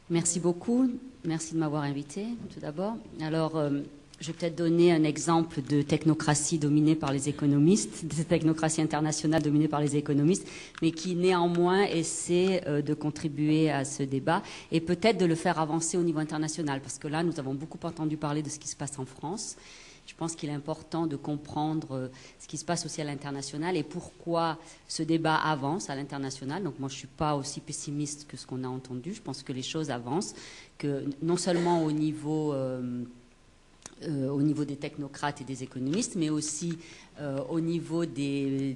Merci beaucoup. Merci de m'avoir invité, tout d'abord. Alors, je vais peut-être donner un exemple de technocratie dominée par les économistes, de technocratie internationale dominée par les économistes, mais qui néanmoins essaie de contribuer à ce débat et peut-être de le faire avancer au niveau international, parce que là, nous avons beaucoup entendu parler de ce qui se passe en France. Je pense qu'il est important de comprendre ce qui se passe aussi à l'international et pourquoi ce débat avance à l'international. Donc moi, je ne suis pas aussi pessimiste que ce qu'on a entendu. Je pense que les choses avancent, que non seulement au niveau des technocrates et des économistes, mais aussi au niveau de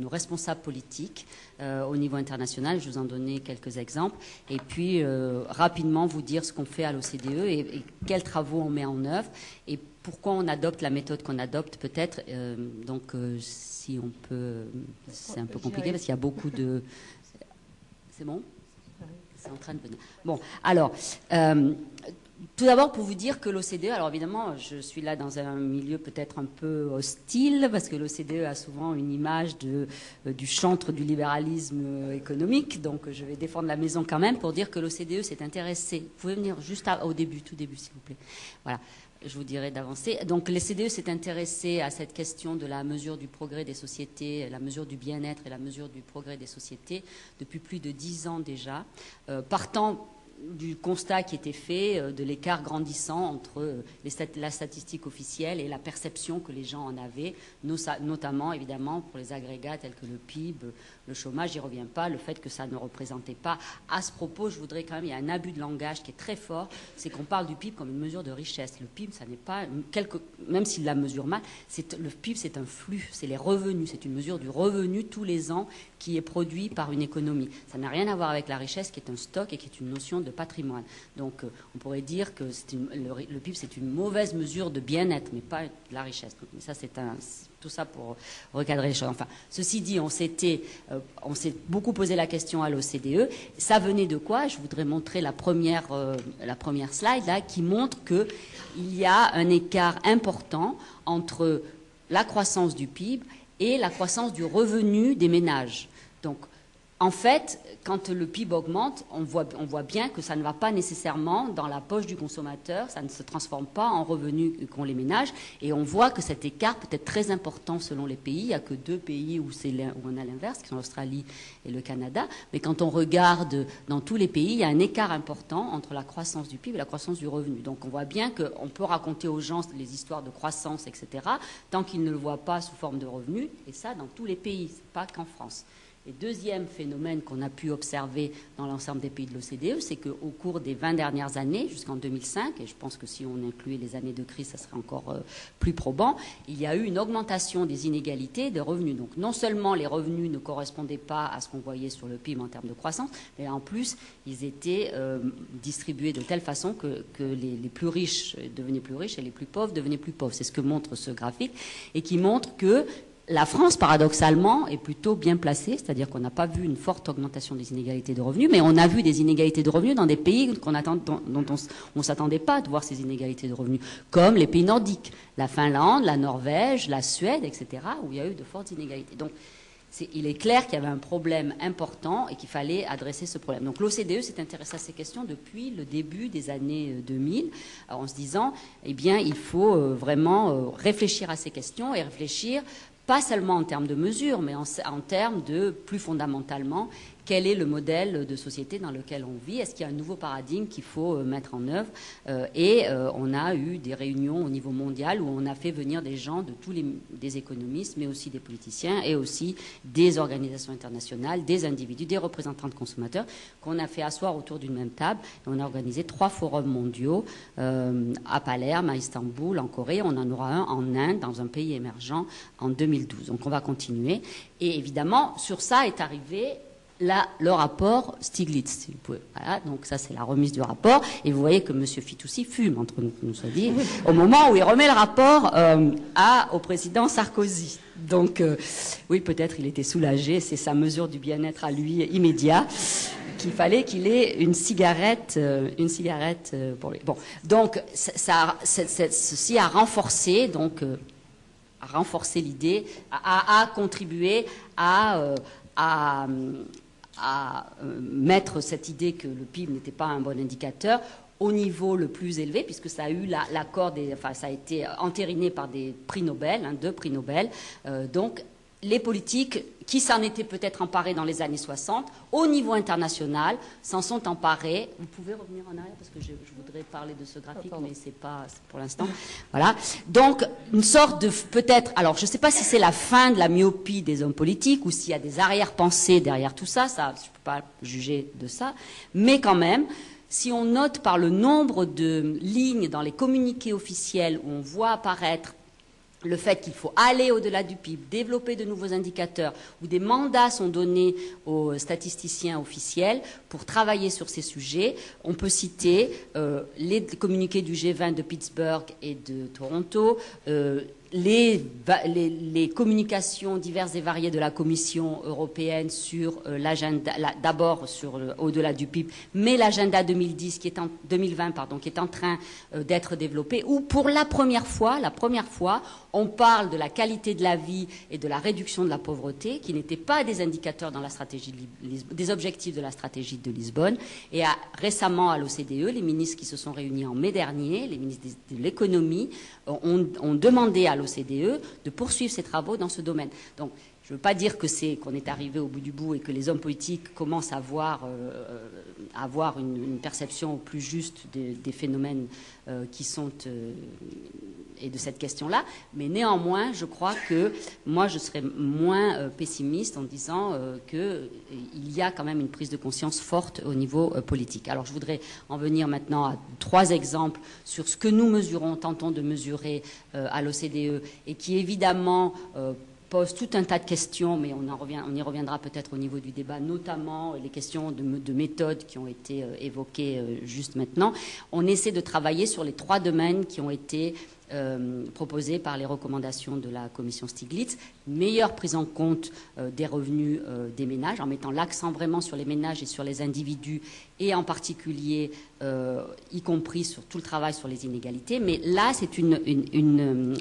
nos responsables politiques au niveau international. Je vais vous en donner quelques exemples. Et puis, rapidement, vous dire ce qu'on fait à l'OCDE et quels travaux on met en œuvre et pourquoi on adopte la méthode qu'on adopte, peut-être. Si on peut... C'est un peu compliqué parce qu'il y a beaucoup de... C'est bon ? C'est en train de venir. Bon, alors... tout d'abord, pour vous dire que l'OCDE, alors évidemment, je suis là dans un milieu peut-être un peu hostile, parce que l'OCDE a souvent une image du chantre du libéralisme économique, donc je vais défendre la maison quand même pour dire que l'OCDE s'est intéressée. Vous pouvez venir juste au début, tout début, s'il vous plaît. Voilà, je vous dirai d'avancer. Donc l'OCDE s'est intéressée à cette question de la mesure du progrès des sociétés, la mesure du bien-être et la mesure du progrès des sociétés depuis plus de 10 ans déjà, partant du constat qui était fait de l'écart grandissant entre la statistique officielle et la perception que les gens en avaient, notamment évidemment pour les agrégats tels que le PIB, le chômage, j'y reviens pas, le fait que ça ne représentait pas. À ce propos, je voudrais quand même, il y a un abus de langage qui est très fort, c'est qu'on parle du PIB comme une mesure de richesse. Le PIB, ça n'est pas, même s'il la mesure mal, le PIB c'est un flux, c'est les revenus, c'est une mesure du revenu tous les ans qui est produit par une économie. Ça n'a rien à voir avec la richesse qui est un stock et qui est une notion de patrimoine. Donc on pourrait dire que le PIB c'est une mauvaise mesure de bien-être, mais pas de la richesse. Donc, mais ça tout ça pour recadrer les choses. Enfin, ceci dit, on s'est beaucoup posé la question à l'OCDE. Ça venait de quoi? Je voudrais montrer la première slide là, qui montre qu'il y a un écart important entre la croissance du PIB et la croissance du revenu des ménages. Donc, en fait, quand le PIB augmente, on voit bien que ça ne va pas nécessairement dans la poche du consommateur, ça ne se transforme pas en revenus qu'ont les ménages, et on voit que cet écart peut être très important selon les pays. Il n'y a que 2 pays où on a l'inverse, qui sont l'Australie et le Canada, mais quand on regarde dans tous les pays, il y a un écart important entre la croissance du PIB et la croissance du revenu. Donc on voit bien qu'on peut raconter aux gens les histoires de croissance, etc., tant qu'ils ne le voient pas sous forme de revenus, et ça dans tous les pays, pas qu'en France. Et deuxième phénomène qu'on a pu observer dans l'ensemble des pays de l'OCDE, c'est qu'au cours des 20 dernières années, jusqu'en 2005, et je pense que si on incluait les années de crise, ça serait encore plus probant, il y a eu une augmentation des inégalités de revenus. Donc non seulement les revenus ne correspondaient pas à ce qu'on voyait sur le PIB en termes de croissance, mais en plus, ils étaient distribués de telle façon que les plus riches devenaient plus riches et les plus pauvres devenaient plus pauvres. C'est ce que montre ce graphique, et qui montre que la France, paradoxalement, est plutôt bien placée, c'est-à-dire qu'on n'a pas vu une forte augmentation des inégalités de revenus, mais on a vu des inégalités de revenus dans des pays dont on ne s'attendait pas de voir ces inégalités de revenus, comme les pays nordiques, la Finlande, la Norvège, la Suède, etc., où il y a eu de fortes inégalités. Donc, il est clair qu'il y avait un problème important et qu'il fallait adresser ce problème. Donc l'OCDE s'est intéressée à ces questions depuis le début des années 2000, en se disant, eh bien, il faut vraiment réfléchir à ces questions et réfléchir pas seulement en termes de mesures, mais en termes de, plus fondamentalement, quel est le modèle de société dans lequel on vit? Est-ce qu'il y a un nouveau paradigme qu'il faut mettre en œuvre? On a eu des réunions au niveau mondial où on a fait venir des gens de des économistes, mais aussi des politiciens et aussi des organisations internationales, des individus, des représentants de consommateurs, qu'on a fait asseoir autour d'une même table. Et on a organisé 3 forums mondiaux à Palerme, à Istanbul, en Corée. On en aura un en Inde, dans un pays émergent, en 2012. Donc on va continuer. Et évidemment, sur ça est arrivé le rapport Stiglitz, si vous pouvez. Voilà, donc ça c'est la remise du rapport. Et vous voyez que M. Fitoussi fume, entre nous soit dit, au moment où il remet le rapport au président Sarkozy. Donc oui, peut-être il était soulagé, c'est sa mesure du bien-être à lui immédiat, qu'il fallait qu'il ait une cigarette pour lui. Bon, donc ceci a renforcé l'idée, a contribué à mettre cette idée que le PIB n'était pas un bon indicateur au niveau le plus élevé, puisque ça a eu l'accord ça a été entériné par des prix Nobel, 2 prix Nobel. Donc, les politiques qui s'en étaient peut-être emparées dans les années 60, au niveau international, s'en sont emparées. Vous pouvez revenir en arrière parce que je voudrais parler de ce graphique, mais c'est pas pour l'instant. Voilà. Donc, une sorte de peut-être. Alors, je ne sais pas si c'est la fin de la myopie des hommes politiques ou s'il y a des arrière-pensées derrière tout ça. Ça, je ne peux pas juger de ça, mais quand même. Si on note par le nombre de lignes dans les communiqués officiels où on voit apparaître le fait qu'il faut aller au-delà du PIB, développer de nouveaux indicateurs, où des mandats sont donnés aux statisticiens officiels pour travailler sur ces sujets, on peut citer les communiqués du G20 de Pittsburgh et de Toronto, les communications diverses et variées de la Commission européenne sur l'agenda, d'abord sur au-delà du PIB, mais l'agenda 2020 qui est en train d'être développé, où pour la première fois, on parle de la qualité de la vie et de la réduction de la pauvreté, qui n'étaient pas des indicateurs dans la stratégie des objectifs de la stratégie de Lisbonne. Et récemment à l'OCDE, les ministres qui se sont réunis en mai dernier, les ministres de l'économie, ont demandé à l'OCDE de poursuivre ses travaux dans ce domaine. Donc, je ne veux pas dire qu'on est arrivé au bout du bout et que les hommes politiques commencent à avoir une perception plus juste des phénomènes qui sont et de cette question-là, mais néanmoins, je crois que moi, je serais moins pessimiste en disant qu'il y a quand même une prise de conscience forte au niveau politique. Alors, je voudrais en venir maintenant à 3 exemples sur ce que nous tentons de mesurer à l'OCDE et qui, évidemment, pose tout un tas de questions, mais on y reviendra peut-être au niveau du débat, notamment les questions de méthode qui ont été évoquées juste maintenant. On essaie de travailler sur les 3 domaines qui ont été proposés par les recommandations de la commission Stiglitz. Meilleure prise en compte des revenus des ménages, en mettant l'accent vraiment sur les ménages et sur les individus, et en particulier, y compris sur tout le travail sur les inégalités. Mais là, c'est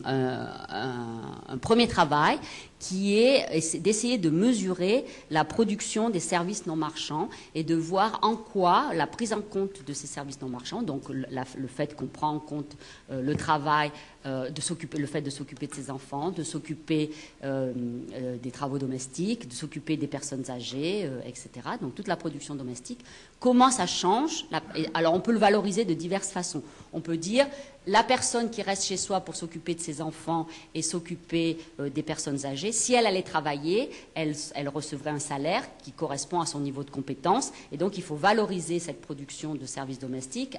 un premier travail qui est d'essayer de mesurer la production des services non marchands et de voir en quoi la prise en compte de ces services non marchands, donc le fait qu'on prend en compte le travail, le fait de s'occuper de ses enfants, de s'occuper des travaux domestiques, de s'occuper des personnes âgées, etc. Donc toute la production domestique, comment ça change. Alors on peut le valoriser de diverses façons. On peut dire la personne qui reste chez soi pour s'occuper de ses enfants et s'occuper des personnes âgées, si elle allait travailler, elle recevrait un salaire qui correspond à son niveau de compétence. Et donc il faut valoriser cette production de services domestiques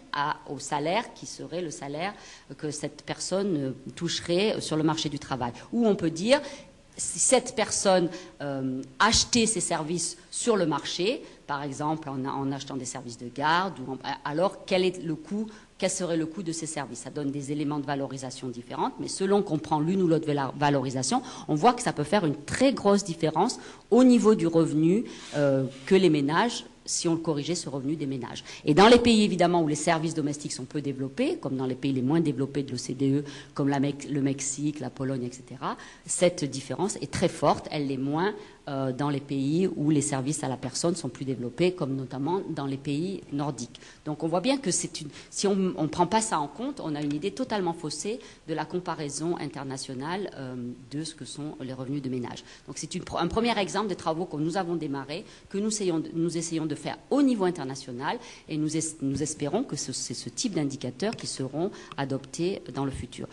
au salaire qui serait le salaire que cette personne toucherait sur le marché du travail. Ou on peut dire, si cette personne achetait ses services sur le marché, par exemple en achetant des services de garde, alors quel serait le coût de ces services? Ça donne des éléments de valorisation différents, mais selon qu'on prend l'une ou l'autre valorisation, on voit que ça peut faire une très grosse différence au niveau du revenu que les ménages, si on le corrigeait ce revenu des ménages. Et dans les pays, évidemment, où les services domestiques sont peu développés, comme dans les pays les moins développés de l'OCDE, comme le Mexique, la Pologne, etc., cette différence est très forte. Elle l'est moins dans les pays où les services à la personne sont plus développés, comme notamment dans les pays nordiques. Donc on voit bien que si on ne prend pas ça en compte, on a une idée totalement faussée de la comparaison internationale de ce que sont les revenus de ménage. Donc c'est un premier exemple des travaux que nous avons démarrés, que nous essayons de faire au niveau international, et nous espérons que c'est ce type d'indicateurs qui seront adoptés dans le futur.